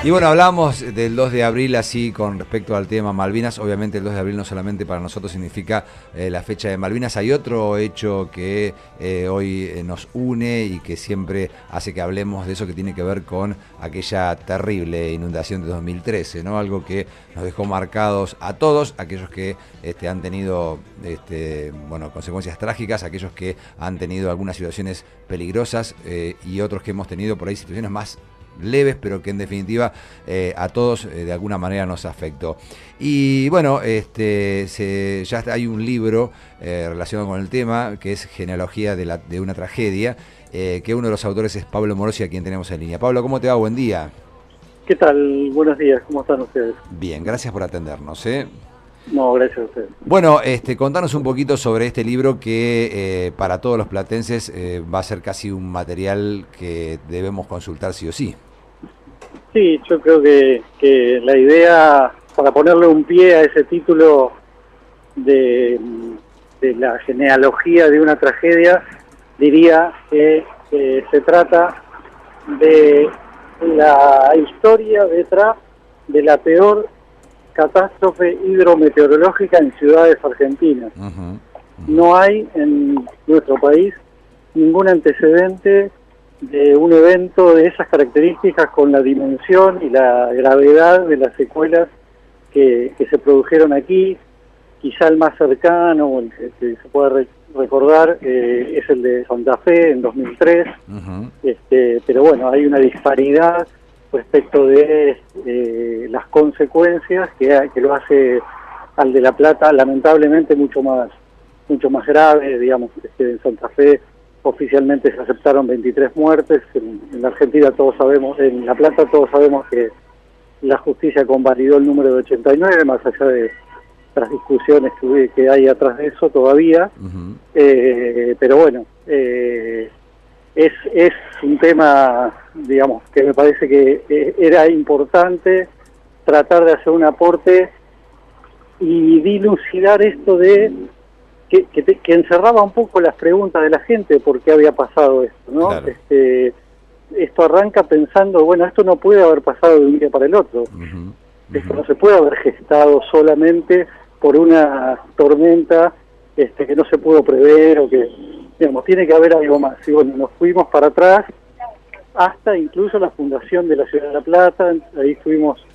Y bueno, hablamos del 2 de abril así con respecto al tema Malvinas. Obviamente el 2 de abril no solamente para nosotros significa la fecha de Malvinas. Hay otro hecho que hoy nos une y que siempre hace que hablemos de eso, que tiene que ver con aquella terrible inundación de 2013, ¿no? Algo que nos dejó marcados a todos, aquellos que han tenido bueno, consecuencias trágicas, aquellos que han tenido algunas situaciones peligrosas y otros que hemos tenido por ahí situaciones más leves, pero que en definitiva a todos de alguna manera nos afectó. Y bueno, ya hay un libro relacionado con el tema, que es Genealogía de una tragedia, que uno de los autores es Pablo Morosi, a quien tenemos en línea. Pablo, ¿cómo te va? Buen día. ¿Qué tal? Buenos días, ¿cómo están ustedes? Bien, gracias por atendernos. No, gracias a ustedes. Bueno, contanos un poquito sobre este libro que para todos los platenses va a ser casi un material que debemos consultar sí o sí. Sí, yo creo que la idea, para ponerle un pie a ese título de la genealogía de una tragedia, diría que se trata de la historia detrás de la peor catástrofe hidrometeorológica en ciudades argentinas. No hay en nuestro país ningún antecedente de un evento de esas características con la dimensión y la gravedad de las secuelas que se produjeron aquí. Quizá el más cercano, el que se puede recordar, es el de Santa Fe en 2003, pero bueno, hay una disparidad respecto de las consecuencias que lo hace al de La Plata lamentablemente mucho más grave. Digamos, en Santa Fe oficialmente se aceptaron 23 muertes, en la Argentina todos sabemos, en La Plata todos sabemos que la justicia convalidó el número de 89, más allá de las discusiones que hay atrás de eso todavía, pero bueno, es un tema, digamos, que me parece que era importante tratar de hacer un aporte y dilucidar esto de que encerraba un poco las preguntas de la gente por qué había pasado esto, ¿no? Claro. Esto arranca pensando, bueno, esto no puede haber pasado de un día para el otro. Esto no se puede haber gestado solamente por una tormenta que no se pudo prever, o que, digamos, tiene que haber algo más. Y bueno, nos fuimos para atrás hasta incluso la fundación de la Ciudad de La Plata. Ahí estuvimos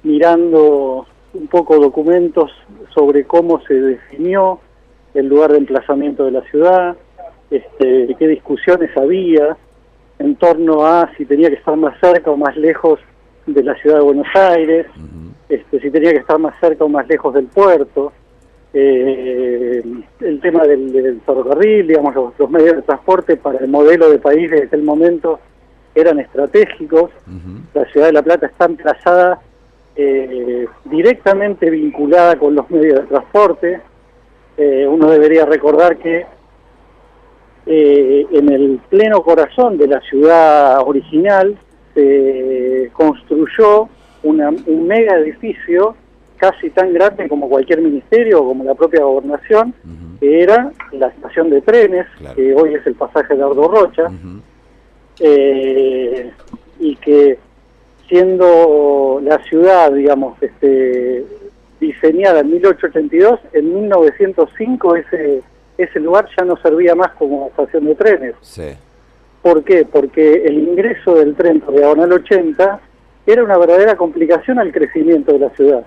mirando un poco documentos sobre cómo se definió el lugar de emplazamiento de la ciudad, qué discusiones había en torno a si tenía que estar más cerca o más lejos de la ciudad de Buenos Aires, si tenía que estar más cerca o más lejos del puerto, el tema del ferrocarril, digamos, los medios de transporte para el modelo de país de aquel momento eran estratégicos. La Ciudad de La Plata está emplazada directamente vinculada con los medios de transporte. Uno debería recordar que en el pleno corazón de la ciudad original se construyó un mega edificio casi tan grande como cualquier ministerio o como la propia gobernación, que era la estación de trenes, claro, que hoy es el pasaje de Ardo Rocha, y que siendo la ciudad, digamos, diseñada en 1882, en 1905 ese lugar ya no servía más como estación de trenes. Sí. ¿Por qué? Porque el ingreso del tren por Diagonal 80 era una verdadera complicación al crecimiento de la ciudad.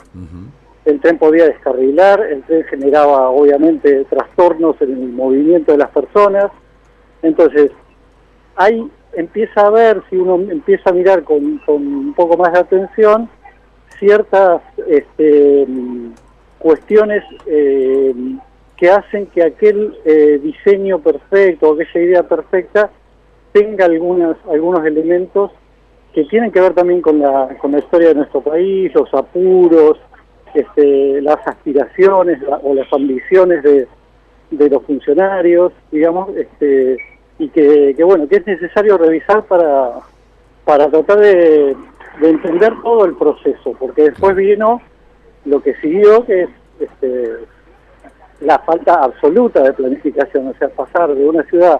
El tren podía descarrilar, el tren generaba obviamente trastornos en el movimiento de las personas. Entonces, ahí empieza a ver, si uno empieza a mirar con un poco más de atención, ciertas cuestiones que hacen que aquel diseño perfecto, aquella idea perfecta, tenga algunos elementos que tienen que ver también con la historia de nuestro país, los apuros, las aspiraciones o las ambiciones de los funcionarios, digamos, y que bueno, que es necesario revisar para tratar de entender todo el proceso, porque después vino lo que siguió, que es la falta absoluta de planificación, o sea, pasar de una ciudad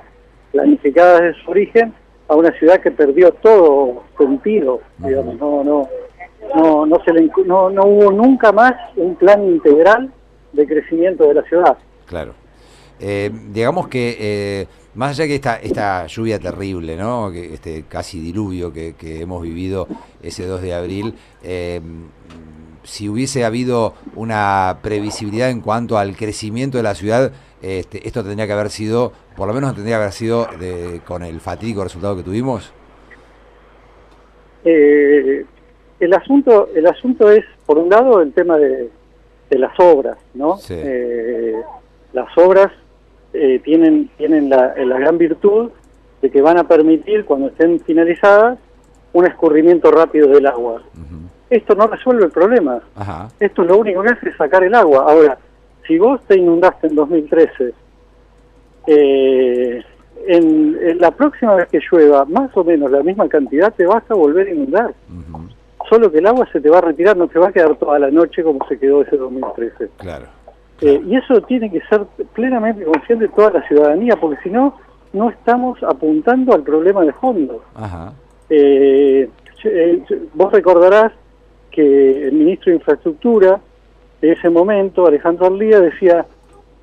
planificada desde su origen a una ciudad que perdió todo sentido, digamos, no hubo nunca más un plan integral de crecimiento de la ciudad. Claro. Digamos que más allá que esta lluvia terrible, ¿no? Que casi diluvio que hemos vivido ese 2 de abril, si hubiese habido una previsibilidad en cuanto al crecimiento de la ciudad, esto tendría que haber sido, por lo menos tendría que haber sido con el fatídico resultado que tuvimos. El asunto es, por un lado, el tema de las obras, ¿no? Sí. Las obras tienen la gran virtud de que van a permitir, cuando estén finalizadas, un escurrimiento rápido del agua. Uh-huh. Esto no resuelve el problema. Ajá. Esto lo único que hace es sacar el agua. Ahora, si vos te inundaste en 2013, en la próxima vez que llueva más o menos la misma cantidad, te vas a volver a inundar. Uh-huh. Solo que el agua se te va a retirar, no te va a quedar toda la noche como se quedó ese 2013. Claro. Y eso tiene que ser plenamente consciente de toda la ciudadanía, porque si no, no estamos apuntando al problema de fondo. Ajá. Vos recordarás que el ministro de Infraestructura de ese momento, Alejandro Arlía, decía,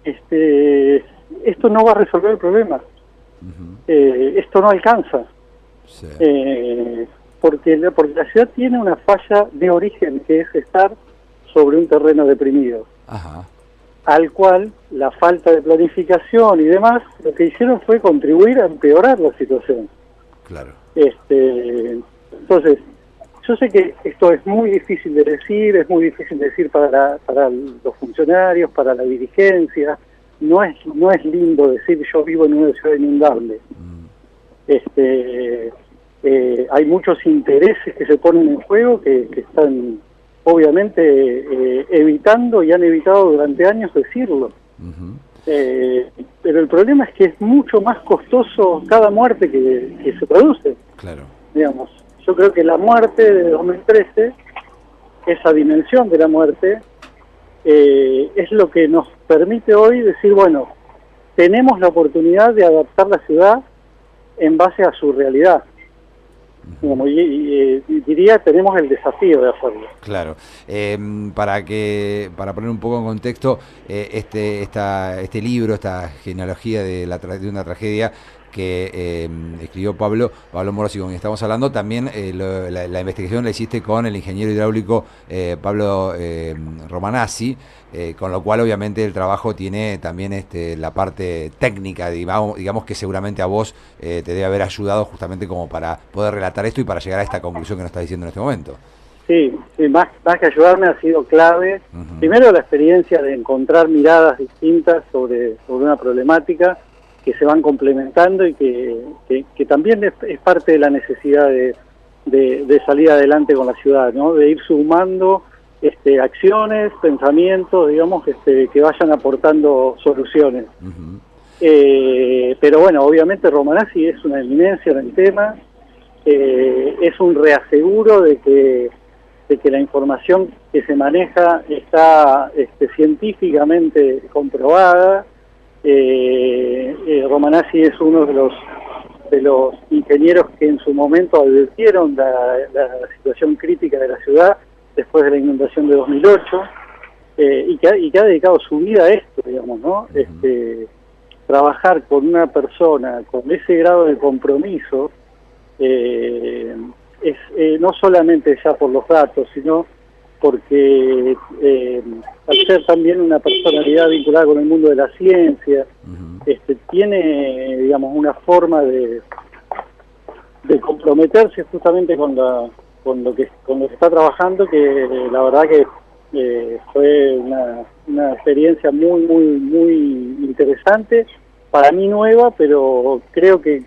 esto no va a resolver el problema, esto no alcanza, sí. porque la ciudad tiene una falla de origen, que es estar sobre un terreno deprimido. Ajá. Al cual la falta de planificación y demás, lo que hicieron fue contribuir a empeorar la situación. Claro. Entonces, yo sé que esto es muy difícil de decir, para los funcionarios, para la dirigencia, no es lindo decir yo vivo en una ciudad inundable. Hay muchos intereses que se ponen en juego que están obviamente evitando y han evitado durante años decirlo. Uh-huh. Pero el problema es que es mucho más costoso cada muerte que se produce. Claro. Digamos, yo creo que la muerte de 2013, esa dimensión de la muerte, es lo que nos permite hoy decir, bueno, tenemos la oportunidad de adaptar la ciudad en base a su realidad. Como diría, tenemos el desafío de hacerlo. Claro. Para poner un poco en contexto, este libro, esta genealogía de una tragedia que escribió Pablo Morosi, con quien estamos hablando, también la investigación la hiciste con el ingeniero hidráulico Pablo Romanazzi, con lo cual obviamente el trabajo tiene también la parte técnica, digamos que seguramente a vos te debe haber ayudado justamente como para poder relatar esto y para llegar a esta conclusión que nos estás diciendo en este momento. Sí, más que ayudarme ha sido clave. Uh-huh. Primero la experiencia de encontrar miradas distintas sobre una problemática que se van complementando y que también es parte de la necesidad de salir adelante con la ciudad, ¿no? De ir sumando acciones, pensamientos, digamos, que vayan aportando soluciones. Uh-huh. Pero bueno, obviamente Romanazzi es una eminencia en el tema, es un reaseguro de que la información que se maneja está científicamente comprobada. Romanazzi es uno de los ingenieros que en su momento advirtieron la situación crítica de la ciudad después de la inundación de 2008, y que ha dedicado su vida a esto, digamos, ¿no? Uh-huh. Trabajar con una persona con ese grado de compromiso es no solamente ya por los datos, sino porque al ser también una personalidad vinculada con el mundo de la ciencia, uh-huh. Tiene, digamos, una forma de comprometerse justamente con lo que está trabajando, que la verdad que fue una experiencia muy muy muy interesante, para mí nueva, pero creo que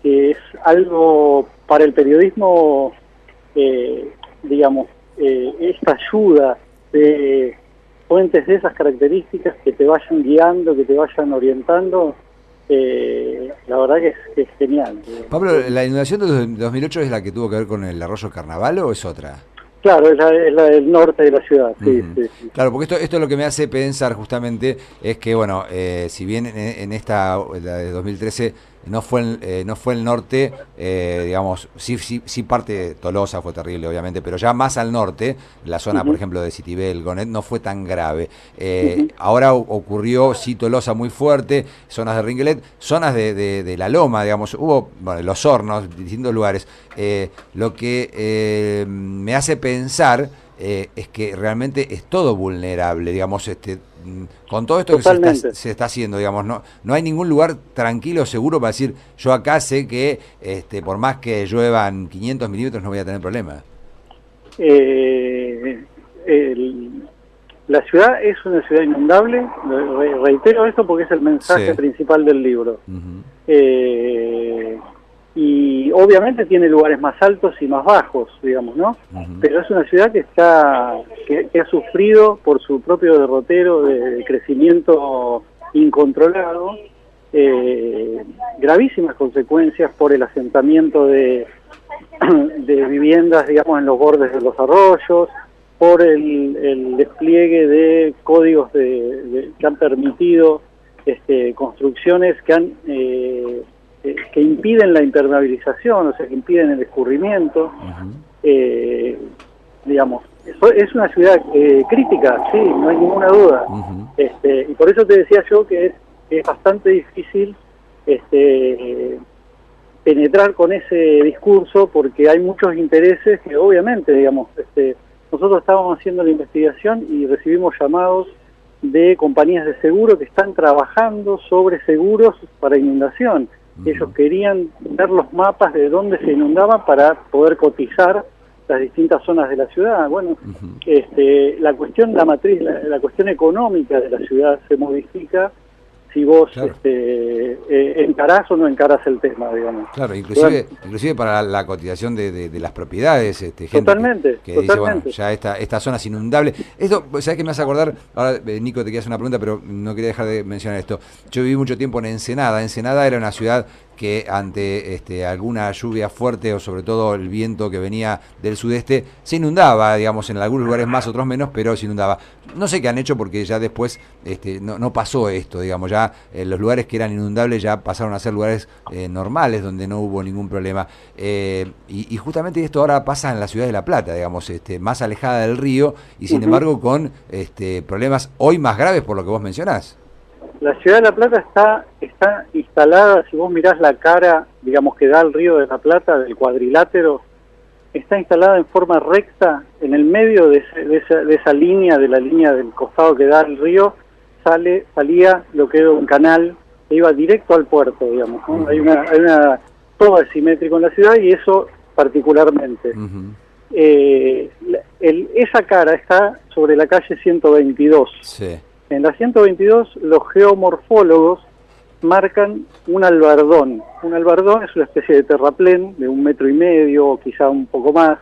es algo para el periodismo, digamos, esta ayuda de fuentes de esas características que te vayan guiando, que te vayan orientando, la verdad que es genial. Pablo, ¿la inundación de 2008 es la que tuvo que ver con el arroyo Carnaval o es otra? Claro, es la del norte de la ciudad, sí, uh-huh. Sí. Claro, porque esto lo que me hace pensar justamente es que, bueno, si bien en la de 2013 no fue el norte, digamos, sí parte de Tolosa fue terrible, obviamente, pero ya más al norte, la zona, por ejemplo, de Citibel, Gonet, no fue tan grave. Ahora ocurrió, sí, Tolosa muy fuerte, zonas de Ringelet, zonas de La Loma, digamos, hubo, bueno, Los Hornos, distintos lugares. Lo que me hace pensar es que realmente es todo vulnerable, digamos, con todo esto que se está haciendo, digamos, no hay ningún lugar tranquilo, seguro para decir, yo acá sé que por más que lluevan 500 milímetros no voy a tener problema. La ciudad es una ciudad inundable, reitero esto porque es el mensaje principal del libro. Y obviamente tiene lugares más altos y más bajos, digamos, ¿no? Pero es una ciudad que ha sufrido por su propio derrotero de crecimiento incontrolado, gravísimas consecuencias por el asentamiento de viviendas, digamos, en los bordes de los arroyos, por el despliegue de códigos que han permitido construcciones que impiden la impermeabilización, o sea, que impiden el escurrimiento. Digamos, es una ciudad crítica, sí, no hay ninguna duda. Y por eso te decía yo que es bastante difícil penetrar con ese discurso, porque hay muchos intereses que obviamente, digamos, nosotros estábamos haciendo la investigación y recibimos llamados de compañías de seguro que están trabajando sobre seguros para inundación. Ellos querían ver los mapas de dónde se inundaba para poder cotizar las distintas zonas de la ciudad. Bueno, la cuestión económica de la ciudad se modifica si vos encarás o no encarás el tema, digamos. Claro, inclusive para la cotización de las propiedades, gente totalmente, que dice, bueno, ya esta zona es inundable. Esto, ¿sabés qué me hace acordar? Ahora, Nico, te quería hacer una pregunta, pero no quería dejar de mencionar esto. Yo viví mucho tiempo en Ensenada. Ensenada era una ciudad que ante alguna lluvia fuerte o sobre todo el viento que venía del sudeste, se inundaba, digamos, en algunos lugares más, otros menos, pero se inundaba. No sé qué han hecho porque ya después no pasó esto, digamos, ya los lugares que eran inundables ya pasaron a ser lugares normales donde no hubo ningún problema. Y justamente esto ahora pasa en la ciudad de La Plata, digamos, más alejada del río y sin embargo con problemas hoy más graves por lo que vos mencionás. La ciudad de La Plata está instalada, si vos mirás la cara, digamos, que da al río de La Plata, del cuadrilátero, está instalada en forma recta, en el medio de esa línea, de la línea del costado que da al río, salía lo que era un canal que iba directo al puerto, digamos, ¿no? Hay una todo es simétrico en la ciudad y eso particularmente. Esa cara está sobre la calle 122. Sí. En la 122 los geomorfólogos marcan un albardón. Un albardón es una especie de terraplén de 1,5 metros o quizá un poco más,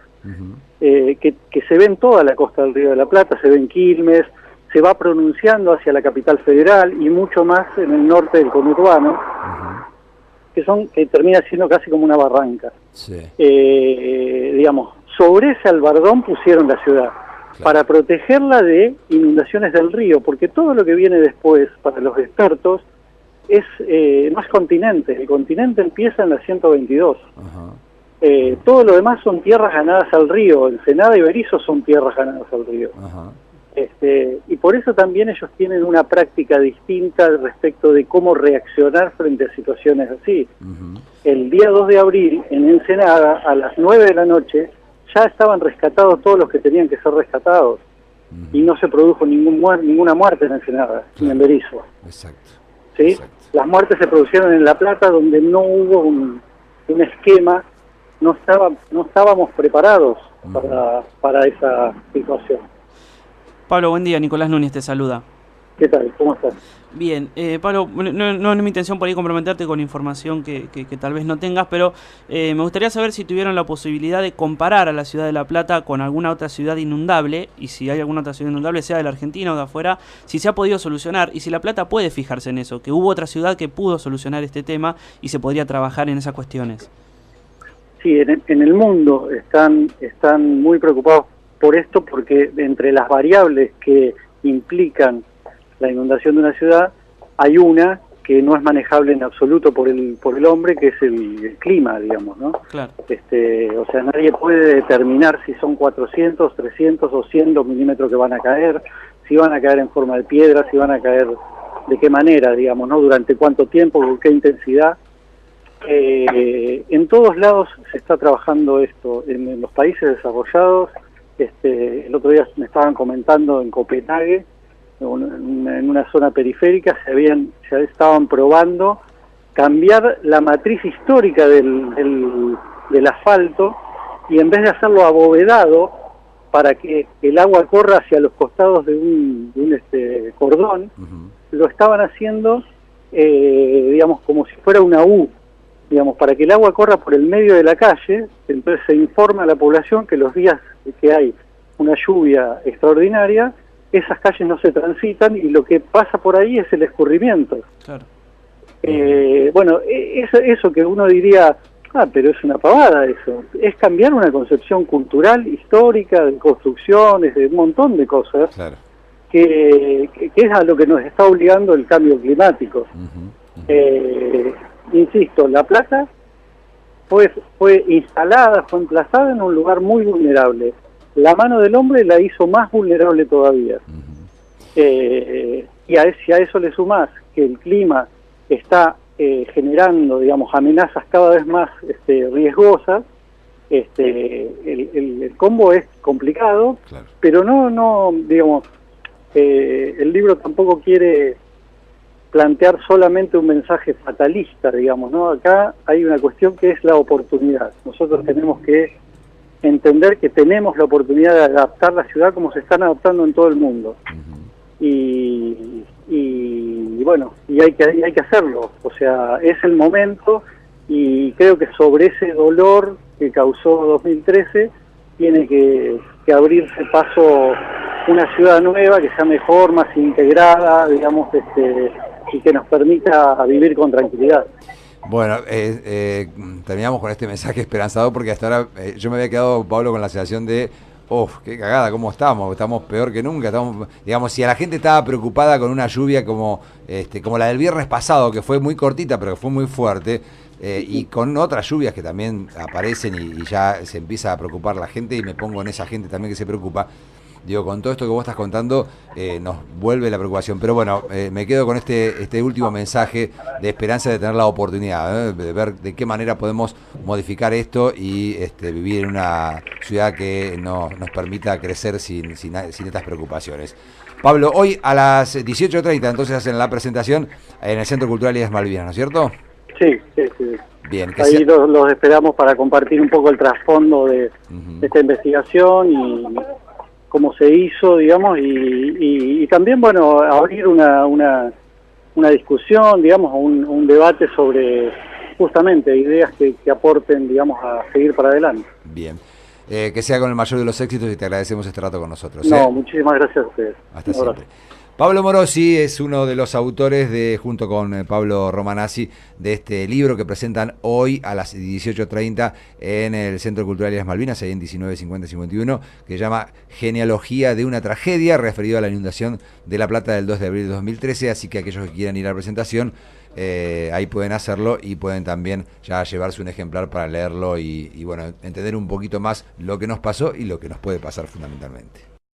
que se ve en toda la costa del Río de la Plata, se ve en Quilmes, se va pronunciando hacia la capital federal y mucho más en el norte del conurbano, que termina siendo casi como una barranca. Sí. Digamos, sobre ese albardón pusieron la ciudad. Para protegerla de inundaciones del río, porque todo lo que viene después, para los expertos, no es continente. El continente empieza en la 122. Todo lo demás son tierras ganadas al río. Ensenada y Berisso son tierras ganadas al río. Y por eso también ellos tienen una práctica distinta respecto de cómo reaccionar frente a situaciones así. El día 2 de abril, en Ensenada, a las 9 de la noche, ya estaban rescatados todos los que tenían que ser rescatados y no se produjo ninguna muerte en Ensenada, ni en Berisso. Exacto. ¿Sí? Exacto. Las muertes se produjeron en La Plata, donde no hubo un esquema, no estábamos preparados para esa situación. Pablo, buen día. Nicolás Núñez te saluda. ¿Qué tal? ¿Cómo estás? Bien, Pablo, no es mi intención por ahí comprometerte con información que tal vez no tengas, pero me gustaría saber si tuvieron la posibilidad de comparar a la ciudad de La Plata con alguna otra ciudad inundable, y si hay alguna otra ciudad inundable, sea de la Argentina o de afuera, si se ha podido solucionar, y si La Plata puede fijarse en eso, que hubo otra ciudad que pudo solucionar este tema y se podría trabajar en esas cuestiones. Sí, en el mundo están muy preocupados por esto, porque entre las variables que implican la inundación de una ciudad, hay una que no es manejable en absoluto por el hombre, que es el clima, digamos, ¿no? Claro. O sea, nadie puede determinar si son 400, 300 o 100 los milímetros que van a caer, si van a caer en forma de piedra, si van a caer de qué manera, digamos, ¿no? Durante cuánto tiempo, con qué intensidad. En todos lados se está trabajando esto, en los países desarrollados. El otro día me estaban comentando en Copenhague, en una zona periférica, se estaban probando cambiar la matriz histórica del asfalto, y en vez de hacerlo abovedado para que el agua corra hacia los costados de un cordón, lo estaban haciendo, digamos, como si fuera una U, digamos, para que el agua corra por el medio de la calle. Entonces se informa a la población que los días que hay una lluvia extraordinaria, esas calles no se transitan, y lo que pasa por ahí es el escurrimiento. Claro. Bueno, eso que uno diría, pero es una pavada eso, es cambiar una concepción cultural, histórica, de construcciones, de un montón de cosas, Claro. que es a lo que nos está obligando el cambio climático. Insisto, La Plata fue instalada, fue emplazada en un lugar muy vulnerable. La mano del hombre la hizo más vulnerable todavía. Y si a eso le sumás que el clima está generando, digamos, amenazas cada vez más riesgosas, el combo es complicado. Claro. Pero no digamos, el libro tampoco quiere plantear solamente un mensaje fatalista, digamos, ¿no? Acá hay una cuestión que es la oportunidad. Nosotros tenemos que entender que tenemos la oportunidad de adaptar la ciudad como se están adaptando en todo el mundo. Y bueno, y hay que hacerlo. O sea, es el momento, y creo que sobre ese dolor que causó 2013 tiene que abrirse paso una ciudad nueva que sea mejor, más integrada, digamos, y que nos permita vivir con tranquilidad. Bueno, terminamos con este mensaje esperanzador, porque hasta ahora yo me había quedado, Pablo, con la sensación de, qué cagada, ¿cómo estamos? Estamos peor que nunca. Digamos, si a la gente estaba preocupada con una lluvia como la del viernes pasado, que fue muy cortita, pero que fue muy fuerte, y con otras lluvias que también aparecen y ya se empieza a preocupar la gente, y me pongo en esa gente también que se preocupa. Digo, con todo esto que vos estás contando, nos vuelve la preocupación. Pero bueno, me quedo con este último mensaje de esperanza, de tener la oportunidad, de ver de qué manera podemos modificar esto y vivir en una ciudad que nos permita crecer sin estas preocupaciones. Pablo, hoy a las 18:30 entonces hacen la presentación en el Centro Cultural Islas Malvinas, ¿no es cierto? Sí. Bien. Ahí los esperamos para compartir un poco el trasfondo de esta investigación y cómo se hizo, digamos, y también, bueno, abrir una discusión, digamos, un debate sobre justamente ideas que aporten, digamos, a seguir para adelante. Bien. Que sea con el mayor de los éxitos, y te agradecemos este rato con nosotros. No, muchísimas gracias a ustedes. Hasta siempre. Pablo Morosi es uno de los autores, junto con Pablo Romanazzi, de este libro que presentan hoy a las 18:30 en el Centro Cultural Islas Malvinas, ahí en 1950-51, que se llama Genealogía de una tragedia, referido a la inundación de La Plata del 2 de abril de 2013. Así que aquellos que quieran ir a la presentación, ahí pueden hacerlo, y pueden también ya llevarse un ejemplar para leerlo y bueno, entender un poquito más lo que nos pasó y lo que nos puede pasar fundamentalmente.